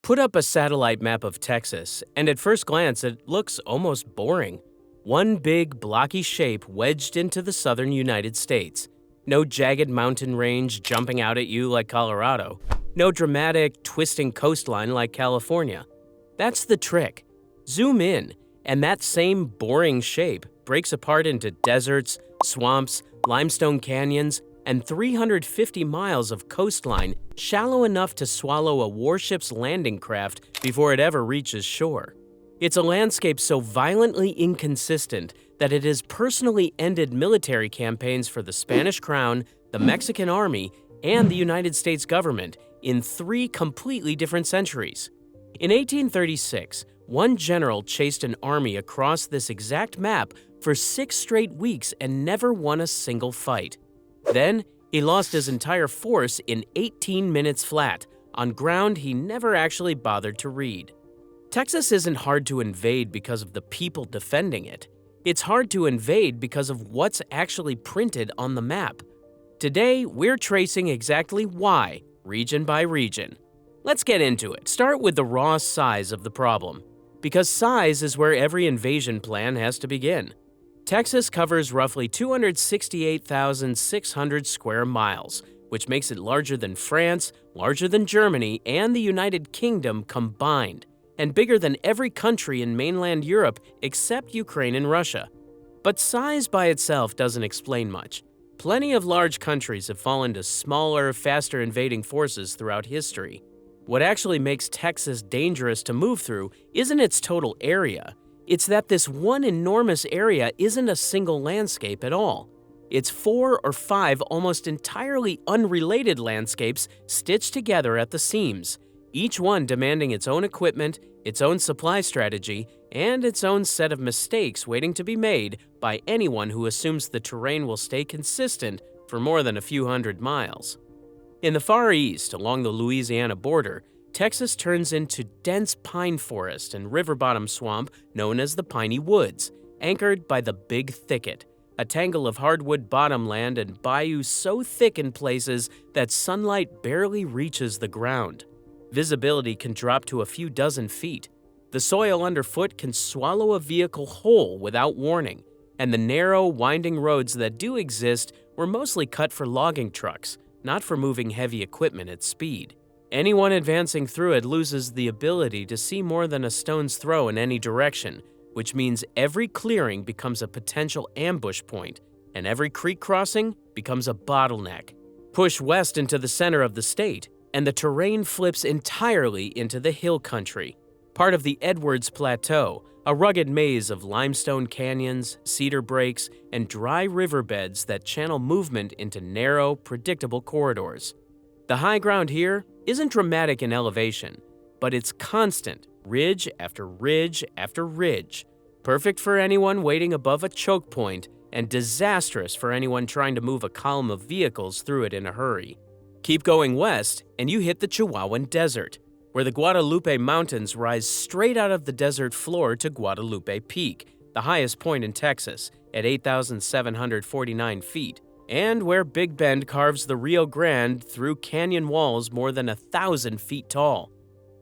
Put up a satellite map of Texas, and at first glance it looks almost boring. One big, blocky shape wedged into the southern United States. No jagged mountain range jumping out at you like Colorado. No dramatic, twisting coastline like California. That's the trick. Zoom in, and that same boring shape breaks apart into deserts, swamps, limestone canyons, and 350 miles of coastline shallow enough to swallow a warship's landing craft before it ever reaches shore. It's a landscape so violently inconsistent that it has personally ended military campaigns for the Spanish Crown, the Mexican Army, and the United States government in 3 completely different centuries. In 1836, one general chased an army across this exact map for 6 straight weeks and never won a single fight. Then, he lost his entire force in 18 minutes flat, on ground he never actually bothered to read. Texas isn't hard to invade because of the people defending it. It's hard to invade because of what's actually printed on the map. Today, we're tracing exactly why, region by region. Let's get into it. Start with the raw size of the problem, because size is where every invasion plan has to begin. Texas covers roughly 268,600 square miles, which makes it larger than France, larger than Germany, and the United Kingdom combined, and bigger than every country in mainland Europe except Ukraine and Russia. But size by itself doesn't explain much. Plenty of large countries have fallen to smaller, faster invading forces throughout history. What actually makes Texas dangerous to move through isn't its total area. It's that this one enormous area isn't a single landscape at all. It's 4 or 5 almost entirely unrelated landscapes stitched together at the seams, each one demanding its own equipment, its own supply strategy, and its own set of mistakes waiting to be made by anyone who assumes the terrain will stay consistent for more than a few hundred miles. In the Far East, along the Louisiana border, Texas turns into dense pine forest and river bottom swamp known as the Piney Woods, anchored by the Big Thicket, a tangle of hardwood bottomland and bayous so thick in places that sunlight barely reaches the ground. Visibility can drop to a few dozen feet. The soil underfoot can swallow a vehicle whole without warning, and the narrow, winding roads that do exist were mostly cut for logging trucks, not for moving heavy equipment at speed. Anyone advancing through it loses the ability to see more than a stone's throw in any direction, which means every clearing becomes a potential ambush point, and every creek crossing becomes a bottleneck. Push west into the center of the state, and the terrain flips entirely into the hill country, part of the Edwards Plateau, a rugged maze of limestone canyons, cedar breaks, and dry riverbeds that channel movement into narrow, predictable corridors. The high ground here isn't dramatic in elevation, but it's constant, ridge after ridge after ridge, perfect for anyone waiting above a choke point and disastrous for anyone trying to move a column of vehicles through it in a hurry. Keep going west, and you hit the Chihuahuan Desert, where the Guadalupe Mountains rise straight out of the desert floor to Guadalupe Peak, the highest point in Texas, at 8,749 feet, and where Big Bend carves the Rio Grande through canyon walls more than 1,000 feet tall.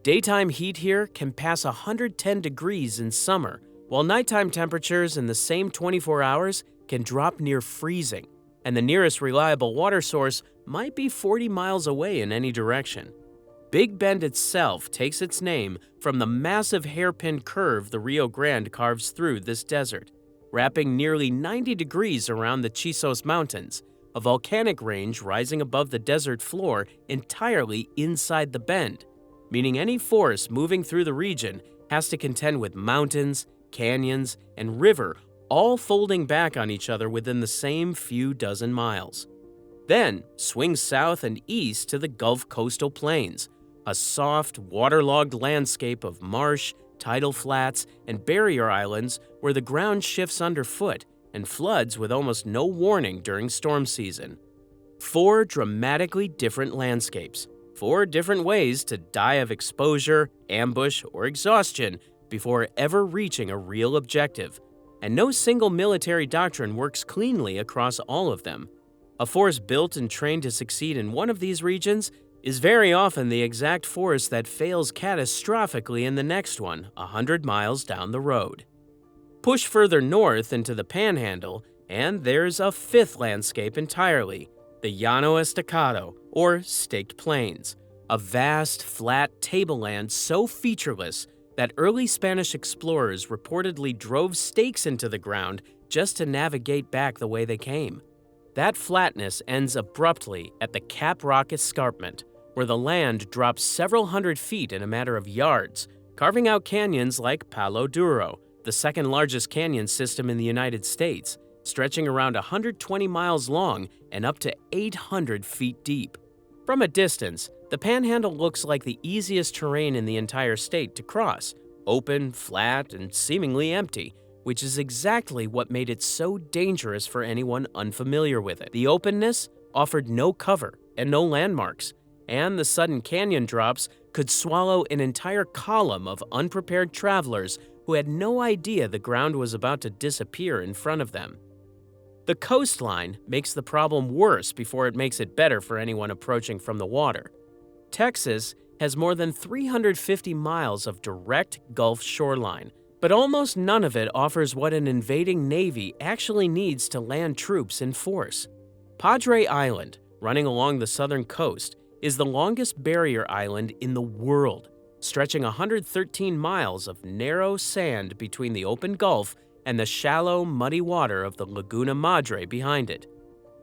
Daytime heat here can pass 110 degrees in summer, while nighttime temperatures in the same 24 hours can drop near freezing, and the nearest reliable water source might be 40 miles away in any direction. Big Bend itself takes its name from the massive hairpin curve the Rio Grande carves through this desert, wrapping nearly 90 degrees around the Chisos Mountains, a volcanic range rising above the desert floor entirely inside the bend, meaning any force moving through the region has to contend with mountains, canyons, and river all folding back on each other within the same few dozen miles. Then swing south and east to the Gulf Coastal Plains, a soft, waterlogged landscape of marsh, tidal flats, and barrier islands where the ground shifts underfoot and floods with almost no warning during storm season. 4 dramatically different landscapes, 4 different ways to die of exposure, ambush, or exhaustion before ever reaching a real objective, and no single military doctrine works cleanly across all of them. A force built and trained to succeed in one of these regions is very often the exact force that fails catastrophically in the next one, 100 miles down the road. Push further north into the panhandle, and there's a fifth landscape entirely, the Llano Estacado, or Staked Plains, a vast, flat tableland so featureless that early Spanish explorers reportedly drove stakes into the ground just to navigate back the way they came. That flatness ends abruptly at the Cap Rock Escarpment, where the land drops several hundred feet in a matter of yards, carving out canyons like Palo Duro, the second largest canyon system in the United States, stretching around 120 miles long and up to 800 feet deep. From a distance, the Panhandle looks like the easiest terrain in the entire state to cross, open, flat, and seemingly empty, which is exactly what made it so dangerous for anyone unfamiliar with it. The openness offered no cover and no landmarks, and the sudden canyon drops could swallow an entire column of unprepared travelers who had no idea the ground was about to disappear in front of them. The coastline makes the problem worse before it makes it better for anyone approaching from the water. Texas has more than 350 miles of direct Gulf shoreline, but almost none of it offers what an invading navy actually needs to land troops in force. Padre Island, running along the southern coast, is the longest barrier island in the world, stretching 113 miles of narrow sand between the open Gulf and the shallow, muddy water of the Laguna Madre behind it.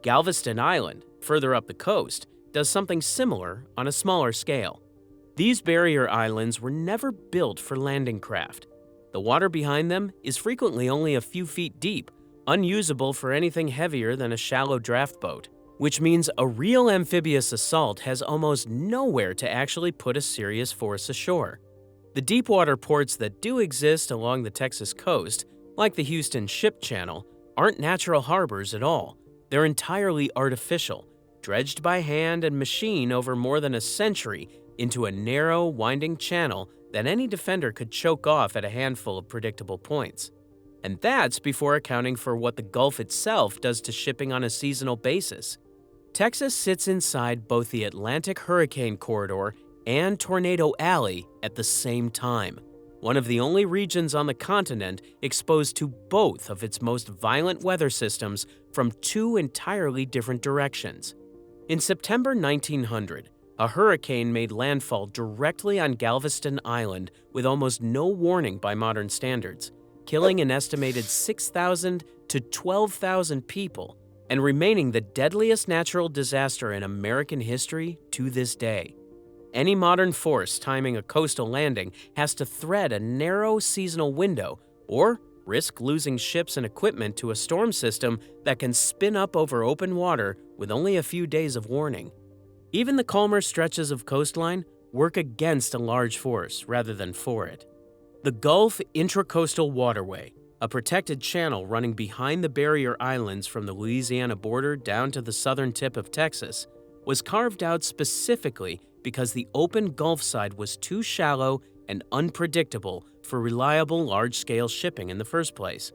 Galveston Island, further up the coast, does something similar on a smaller scale. These barrier islands were never built for landing craft. The water behind them is frequently only a few feet deep, unusable for anything heavier than a shallow draft boat, which means a real amphibious assault has almost nowhere to actually put a serious force ashore. The deepwater ports that do exist along the Texas coast, like the Houston Ship Channel, aren't natural harbors at all. They're entirely artificial, dredged by hand and machine over more than a century into a narrow, winding channel that any defender could choke off at a handful of predictable points. And that's before accounting for what the Gulf itself does to shipping on a seasonal basis. Texas sits inside both the Atlantic Hurricane Corridor and Tornado Alley at the same time, one of the only regions on the continent exposed to both of its most violent weather systems from two entirely different directions. In September 1900, a hurricane made landfall directly on Galveston Island with almost no warning by modern standards, killing an estimated 6,000 to 12,000 people and remaining the deadliest natural disaster in American history to this day. Any modern force timing a coastal landing has to thread a narrow seasonal window or risk losing ships and equipment to a storm system that can spin up over open water with only a few days of warning. Even the calmer stretches of coastline work against a large force rather than for it. The Gulf Intracoastal Waterway, a protected channel running behind the barrier islands from the Louisiana border down to the southern tip of Texas, was carved out specifically because the open Gulf side was too shallow and unpredictable for reliable large-scale shipping in the first place.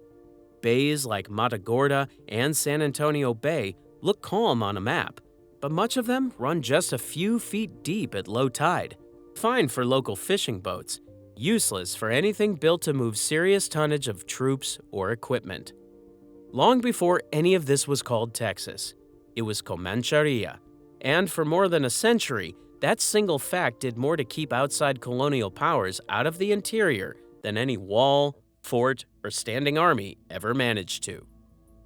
Bays like Matagorda and San Antonio Bay look calm on a map, but much of them run just a few feet deep at low tide. Fine for local fishing boats, useless for anything built to move serious tonnage of troops or equipment. Long before any of this was called Texas, it was Comancheria, and for more than a century, that single fact did more to keep outside colonial powers out of the interior than any wall, fort, or standing army ever managed to.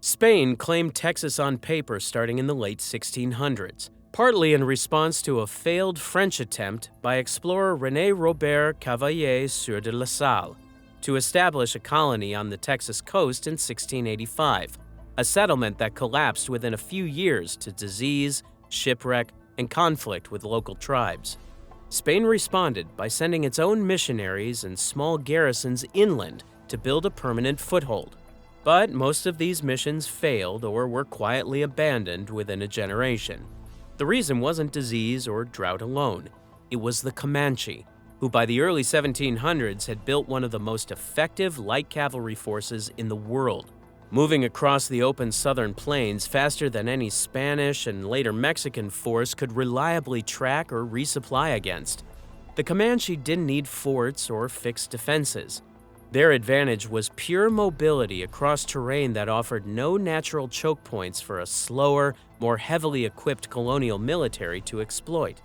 Spain claimed Texas on paper starting in the late 1600s, partly in response to a failed French attempt by explorer René Robert Cavelier Sieur de La Salle to establish a colony on the Texas coast in 1685, a settlement that collapsed within a few years to disease, shipwreck, and conflict with local tribes. Spain responded by sending its own missionaries and small garrisons inland to build a permanent foothold. But most of these missions failed or were quietly abandoned within a generation. The reason wasn't disease or drought alone. It was the Comanche, who by the early 1700s had built one of the most effective light cavalry forces in the world. moving across the open southern plains faster than any Spanish and later Mexican force could reliably track or resupply against. The Comanche didn't need forts or fixed defenses. Their advantage was pure mobility across terrain that offered no natural choke points for a slower, more heavily equipped colonial military to exploit.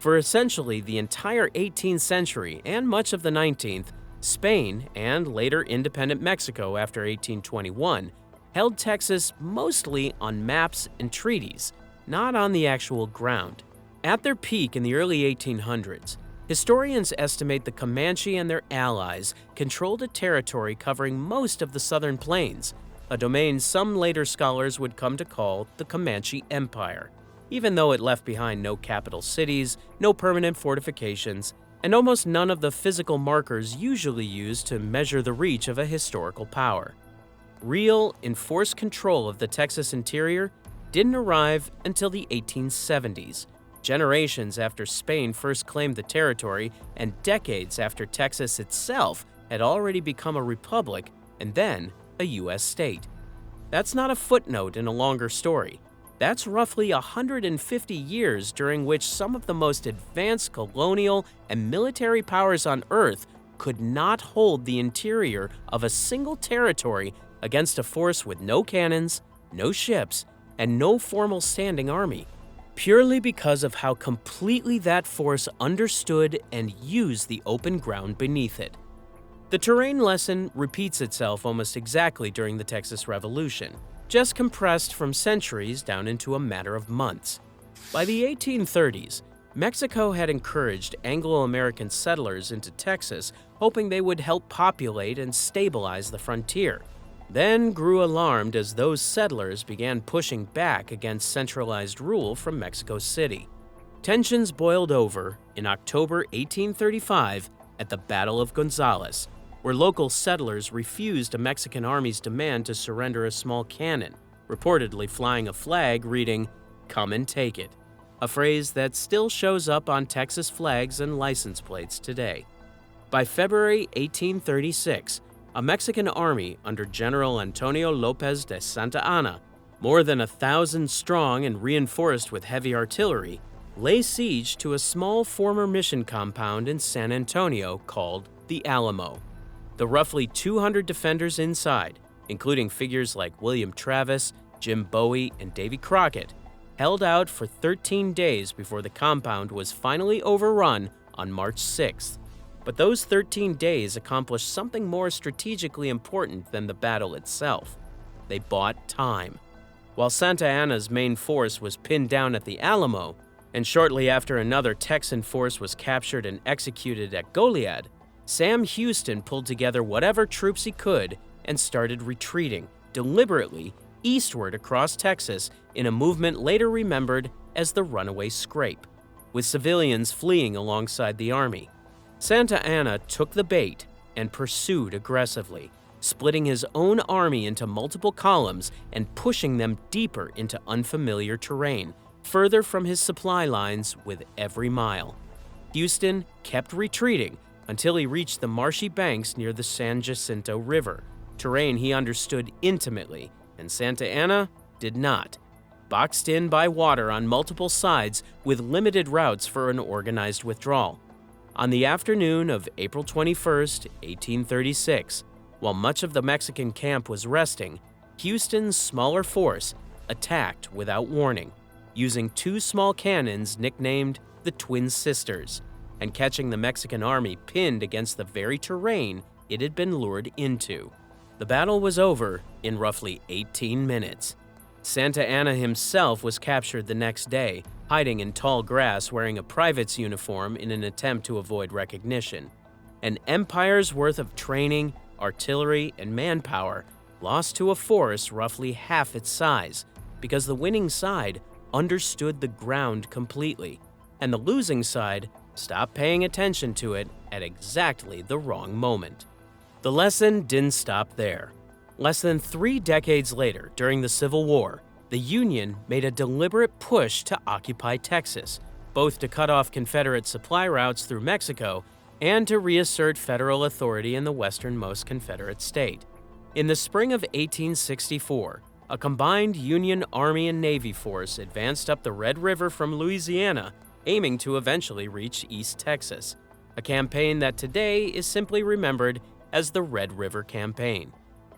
For essentially the entire 18th century and much of the 19th, Spain, and later independent Mexico after 1821, held Texas mostly on maps and treaties, not on the actual ground. At their peak in the early 1800s, historians estimate the Comanche and their allies controlled a territory covering most of the southern plains, a domain some later scholars would come to call the Comanche Empire, even though it left behind no capital cities, no permanent fortifications, and almost none of the physical markers usually used to measure the reach of a historical power. Real, enforced control of the Texas interior didn't arrive until the 1870s, generations after Spain first claimed the territory and decades after Texas itself had already become a republic and then a U.S. state. That's not a footnote in a longer story. That's roughly 150 years during which some of the most advanced colonial and military powers on Earth could not hold the interior of a single territory against a force with no cannons, no ships, and no formal standing army, purely because of how completely that force understood and used the open ground beneath it. The terrain lesson repeats itself almost exactly during the Texas Revolution, just compressed from centuries down into a matter of months. By the 1830s, Mexico had encouraged Anglo-American settlers into Texas, hoping they would help populate and stabilize the frontier, then grew alarmed as those settlers began pushing back against centralized rule from Mexico City. Tensions boiled over in October 1835 at the Battle of Gonzales, where local settlers refused a Mexican army's demand to surrender a small cannon, reportedly flying a flag reading, "Come and take it," a phrase that still shows up on Texas flags and license plates today. By February 1836, a Mexican army under General Antonio Lopez de Santa Anna, more than 1,000 strong and reinforced with heavy artillery, lay siege to a small former mission compound in San Antonio called the Alamo. The roughly 200 defenders inside, including figures like William Travis, Jim Bowie, and Davy Crockett, held out for 13 days before the compound was finally overrun on March 6th. But those 13 days accomplished something more strategically important than the battle itself. They bought time. While Santa Anna's main force was pinned down at the Alamo, and shortly after another Texan force was captured and executed at Goliad, Sam Houston pulled together whatever troops he could and started retreating, deliberately, eastward across Texas in a movement later remembered as the Runaway Scrape, with civilians fleeing alongside the army. Santa Anna took the bait and pursued aggressively, splitting his own army into multiple columns and pushing them deeper into unfamiliar terrain, further from his supply lines with every mile. Houston kept retreating until he reached the marshy banks near the San Jacinto River, terrain he understood intimately, and Santa Anna did not. Boxed in by water on multiple sides with limited routes for an organized withdrawal. On the afternoon of April 21st, 1836, while much of the Mexican camp was resting, Houston's smaller force attacked without warning, using two small cannons nicknamed the Twin Sisters, and catching the Mexican army pinned against the very terrain it had been lured into. The battle was over in roughly 18 minutes. Santa Anna himself was captured the next day, hiding in tall grass wearing a private's uniform in an attempt to avoid recognition. An empire's worth of training, artillery, and manpower lost to a force roughly half its size because the winning side understood the ground completely, and the losing side stopped paying attention to it at exactly the wrong moment. The lesson didn't stop there. Less than 3 decades later, during the Civil War, the Union made a deliberate push to occupy Texas, both to cut off Confederate supply routes through Mexico and to reassert federal authority in the westernmost Confederate state. In the spring of 1864, a combined Union Army and Navy force advanced up the Red River from Louisiana, aiming to eventually reach East Texas, a campaign that today is simply remembered as the Red River Campaign.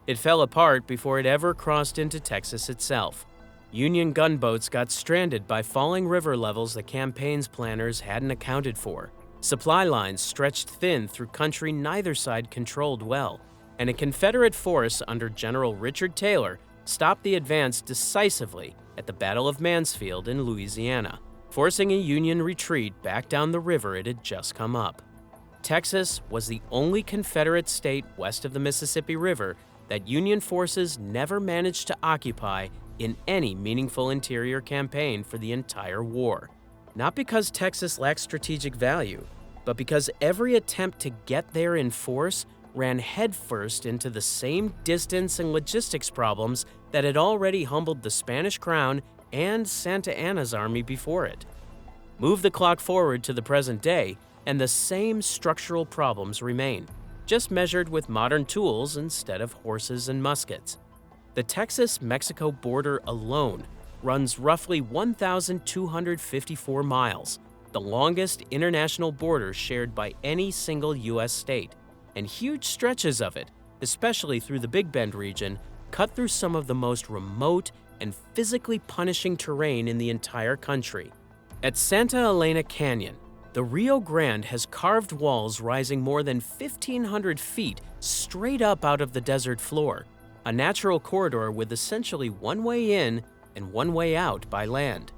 It fell apart before it ever crossed into Texas itself. Union gunboats got stranded by falling river levels the campaign's planners hadn't accounted for. Supply lines stretched thin through country neither side controlled well, and a Confederate force under General Richard Taylor stopped the advance decisively at the Battle of Mansfield in Louisiana, forcing a Union retreat back down the river it had just come up. Texas was the only Confederate state west of the Mississippi River that Union forces never managed to occupy in any meaningful interior campaign for the entire war. Not because Texas lacked strategic value, but because every attempt to get there in force ran headfirst into the same distance and logistics problems that had already humbled the Spanish crown and Santa Anna's army before it. Move the clock forward to the present day, and the same structural problems remain, just measured with modern tools instead of horses and muskets. The Texas-Mexico border alone runs roughly 1,254 miles, the longest international border shared by any single U.S. state, and huge stretches of it, especially through the Big Bend region, cut through some of the most remote and physically punishing terrain in the entire country. At Santa Elena Canyon, the Rio Grande has carved walls rising more than 1,500 feet straight up out of the desert floor, a natural corridor with essentially one way in and one way out by land.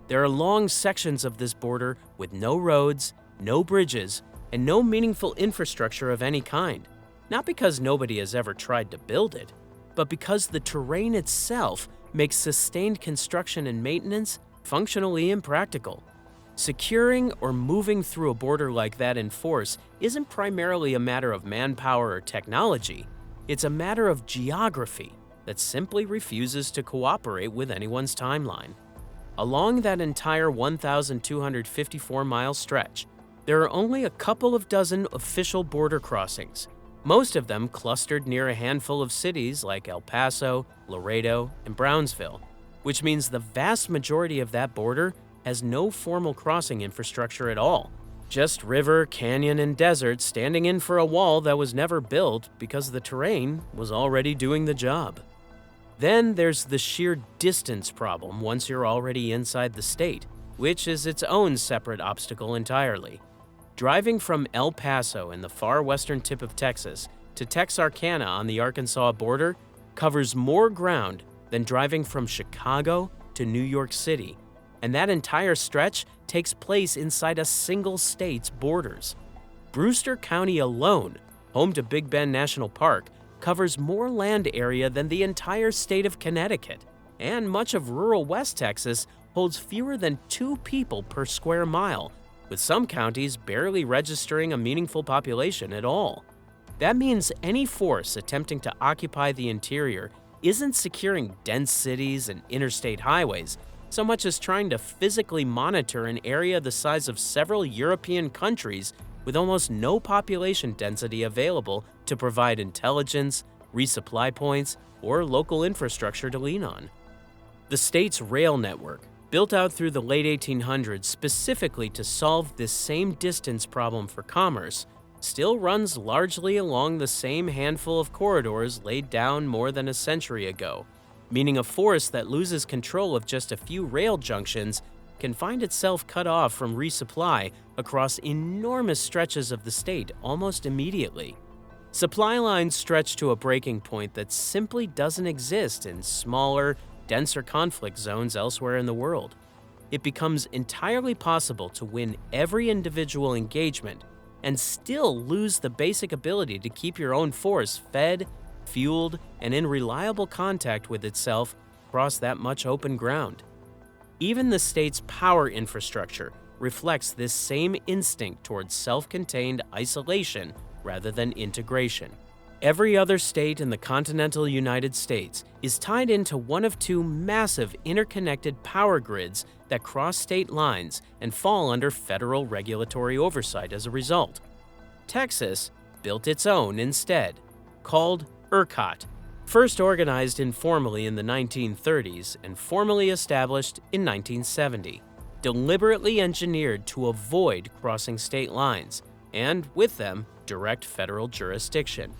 There are long sections of this border with no roads, no bridges, and no meaningful infrastructure of any kind, not because nobody has ever tried to build it, but because the terrain itself makes sustained construction and maintenance functionally impractical. Securing or moving through a border like that in force isn't primarily a matter of manpower or technology, it's a matter of geography that simply refuses to cooperate with anyone's timeline. Along that entire 1,254-mile stretch, there are only a couple of dozen official border crossings, most of them clustered near a handful of cities like El Paso, Laredo, and Brownsville, which means the vast majority of that border has no formal crossing infrastructure at all, just river, canyon, and desert standing in for a wall that was never built because the terrain was already doing the job. Then there's the sheer distance problem once you're already inside the state, which is its own separate obstacle entirely. Driving from El Paso in the far western tip of Texas to Texarkana on the Arkansas border covers more ground than driving from Chicago to New York City, and that entire stretch takes place inside a single state's borders. Brewster County alone, home to Big Bend National Park, covers more land area than the entire state of Connecticut, and much of rural West Texas holds fewer than 2 people per square mile, with some counties barely registering a meaningful population at all. That means any force attempting to occupy the interior isn't securing dense cities and interstate highways, so much as trying to physically monitor an area the size of several European countries with almost no population density available to provide intelligence, resupply points, or local infrastructure to lean on. The state's rail network, built out through the late 1800s specifically to solve this same distance problem for commerce, still runs largely along the same handful of corridors laid down more than a century ago, meaning a force that loses control of just a few rail junctions can find itself cut off from resupply across enormous stretches of the state almost immediately. Supply lines stretch to a breaking point that simply doesn't exist in smaller, denser conflict zones elsewhere in the world. It becomes entirely possible to win every individual engagement and still lose the basic ability to keep your own force fed, fueled, and in reliable contact with itself across that much open ground. Even the state's power infrastructure reflects this same instinct towards self-contained isolation rather than integration. Every other state in the continental United States is tied into one of 2 massive interconnected power grids that cross state lines and fall under federal regulatory oversight as a result. Texas built its own instead, called ERCOT, First organized informally in the 1930s and formally established in 1970, deliberately engineered to avoid crossing state lines, and with them, direct federal jurisdiction.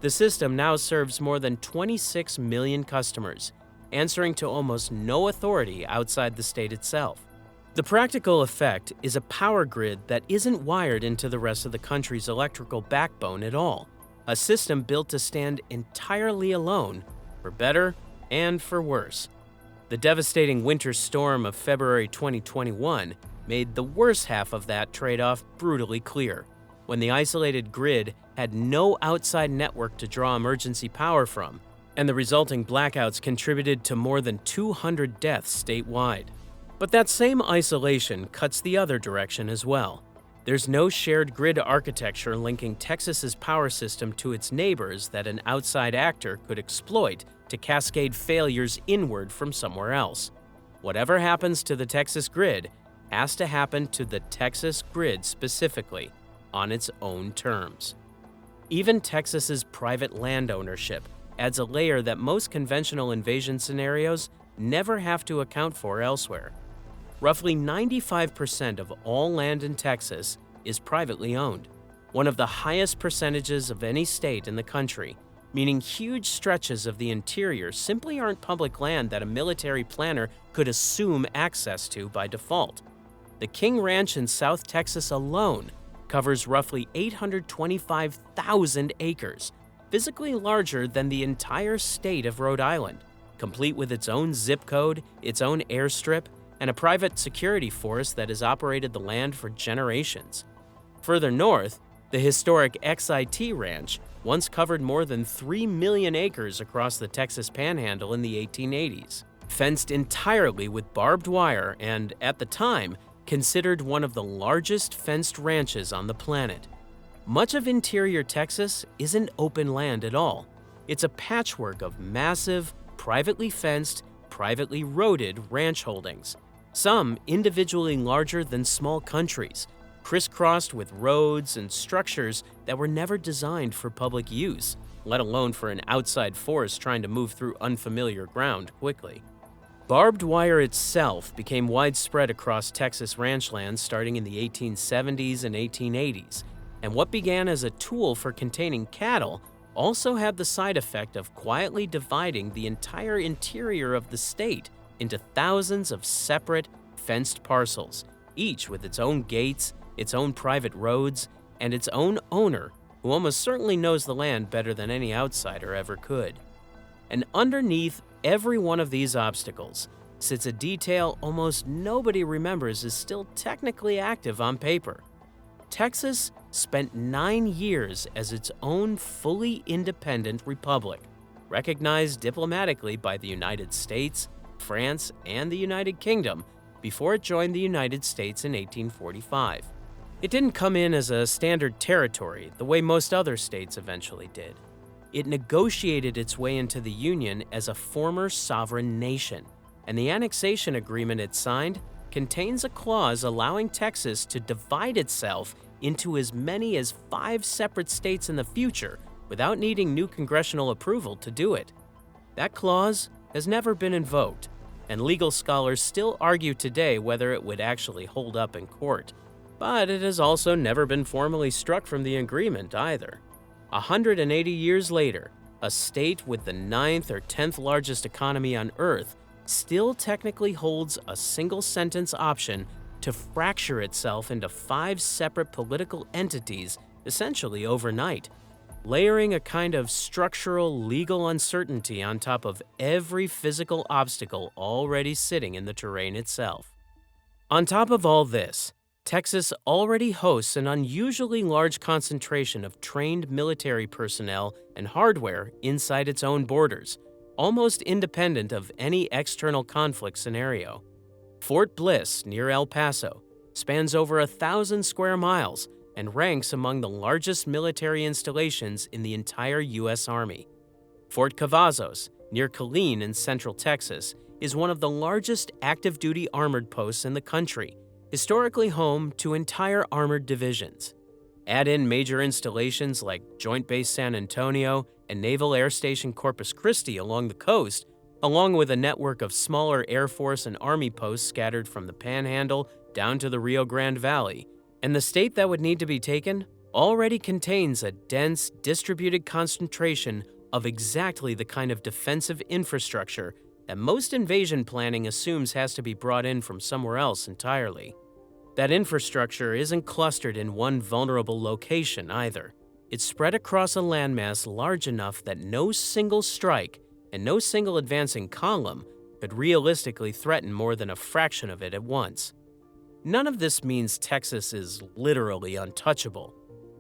The system now serves more than 26 million customers, answering to almost no authority outside the state itself. The practical effect is a power grid that isn't wired into the rest of the country's electrical backbone at all, a system built to stand entirely alone, for better and for worse. The devastating winter storm of February 2021 made the worst half of that trade-off brutally clear, when the isolated grid had no outside network to draw emergency power from, and the resulting blackouts contributed to more than 200 deaths statewide. But that same isolation cuts the other direction as well. There's no shared grid architecture linking Texas's power system to its neighbors that an outside actor could exploit to cascade failures inward from somewhere else. Whatever happens to the Texas grid has to happen to the Texas grid specifically, on its own terms. Even Texas's private land ownership adds a layer that most conventional invasion scenarios never have to account for elsewhere. Roughly 95% of all land in Texas is privately owned, one of the highest percentages of any state in the country, meaning huge stretches of the interior simply aren't public land that a military planner could assume access to by default. The King Ranch in South Texas alone covers roughly 825,000 acres, physically larger than the entire state of Rhode Island, complete with its own zip code, its own airstrip, and a private security force that has operated the land for generations. Further north, the historic XIT Ranch once covered more than 3 million acres across the Texas Panhandle in the 1880s, fenced entirely with barbed wire and, at the time, considered one of the largest fenced ranches on the planet. Much of interior Texas isn't open land at all. It's a patchwork of massive, privately fenced, privately roaded ranch holdings, some individually larger than small countries, crisscrossed with roads and structures that were never designed for public use, let alone for an outside force trying to move through unfamiliar ground quickly. Barbed wire itself became widespread across Texas ranchlands starting in the 1870s and 1880s, and what began as a tool for containing cattle also had the side effect of quietly dividing the entire interior of the state into thousands of separate, fenced parcels, each with its own gates, its own private roads, and its own owner, who almost certainly knows the land better than any outsider ever could. And underneath every one of these obstacles sits a detail almost nobody remembers is still technically active on paper. Texas spent 9 years as its own fully independent republic, recognized diplomatically by the United States, France, and the United Kingdom before it joined the United States in 1845. It didn't come in as a standard territory the way most other states eventually did. It negotiated its way into the Union as a former sovereign nation, and the annexation agreement it signed contains a clause allowing Texas to divide itself into as many as 5 separate states in the future without needing new congressional approval to do it. That clause has never been invoked, and legal scholars still argue today whether it would actually hold up in court. But it has also never been formally struck from the agreement either. 180 years later, a state with the 9th or 10th largest economy on Earth still technically holds a single-sentence option to fracture itself into 5 separate political entities essentially overnight, layering a kind of structural legal uncertainty on top of every physical obstacle already sitting in the terrain itself. On top of all this, Texas already hosts an unusually large concentration of trained military personnel and hardware inside its own borders, almost independent of any external conflict scenario. Fort Bliss, near El Paso, spans over 1,000 square miles and ranks among the largest military installations in the entire U.S. Army. Fort Cavazos, near Killeen in central Texas, is one of the largest active-duty armored posts in the country, historically home to entire armored divisions. Add in major installations like Joint Base San Antonio and Naval Air Station Corpus Christi along the coast, along with a network of smaller Air Force and Army posts scattered from the Panhandle down to the Rio Grande Valley. And the state that would need to be taken already contains a dense, distributed concentration of exactly the kind of defensive infrastructure that most invasion planning assumes has to be brought in from somewhere else entirely. That infrastructure isn't clustered in one vulnerable location either. It's spread across a landmass large enough that no single strike and no single advancing column could realistically threaten more than a fraction of it at once. None of this means Texas is literally untouchable.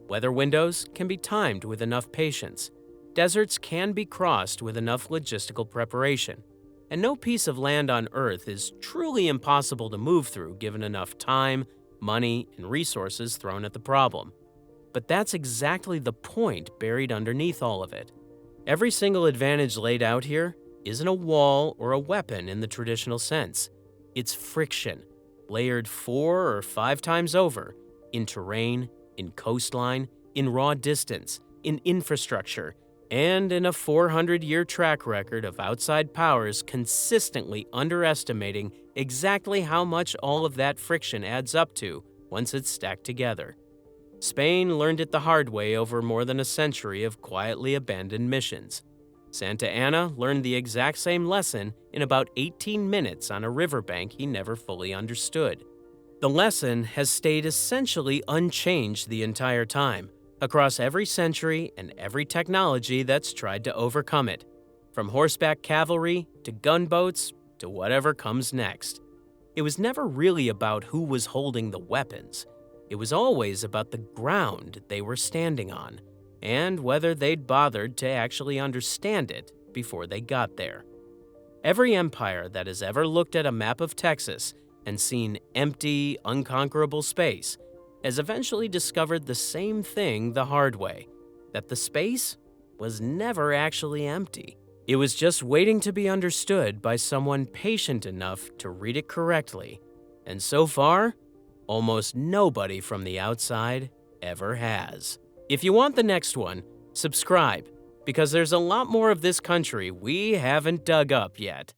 Weather windows can be timed with enough patience. Deserts can be crossed with enough logistical preparation. And no piece of land on Earth is truly impossible to move through given enough time, money, and resources thrown at the problem. But that's exactly the point buried underneath all of it. Every single advantage laid out here isn't a wall or a weapon in the traditional sense. It's friction, layered 4 or 5 times over, in terrain, in coastline, in raw distance, in infrastructure, and in a 400-year track record of outside powers consistently underestimating exactly how much all of that friction adds up to once it's stacked together. Spain learned it the hard way over more than a century of quietly abandoned missions. Santa Anna learned the exact same lesson in about 18 minutes on a riverbank he never fully understood. The lesson has stayed essentially unchanged the entire time, across every century and every technology that's tried to overcome it, from horseback cavalry to gunboats to whatever comes next. It was never really about who was holding the weapons. It was always about the ground they were standing on, and whether they'd bothered to actually understand it before they got there. Every empire that has ever looked at a map of Texas and seen empty, unconquerable space has eventually discovered the same thing the hard way, that the space was never actually empty. It was just waiting to be understood by someone patient enough to read it correctly. And so far, almost nobody from the outside ever has. If you want the next one, subscribe, because there's a lot more of this country we haven't dug up yet.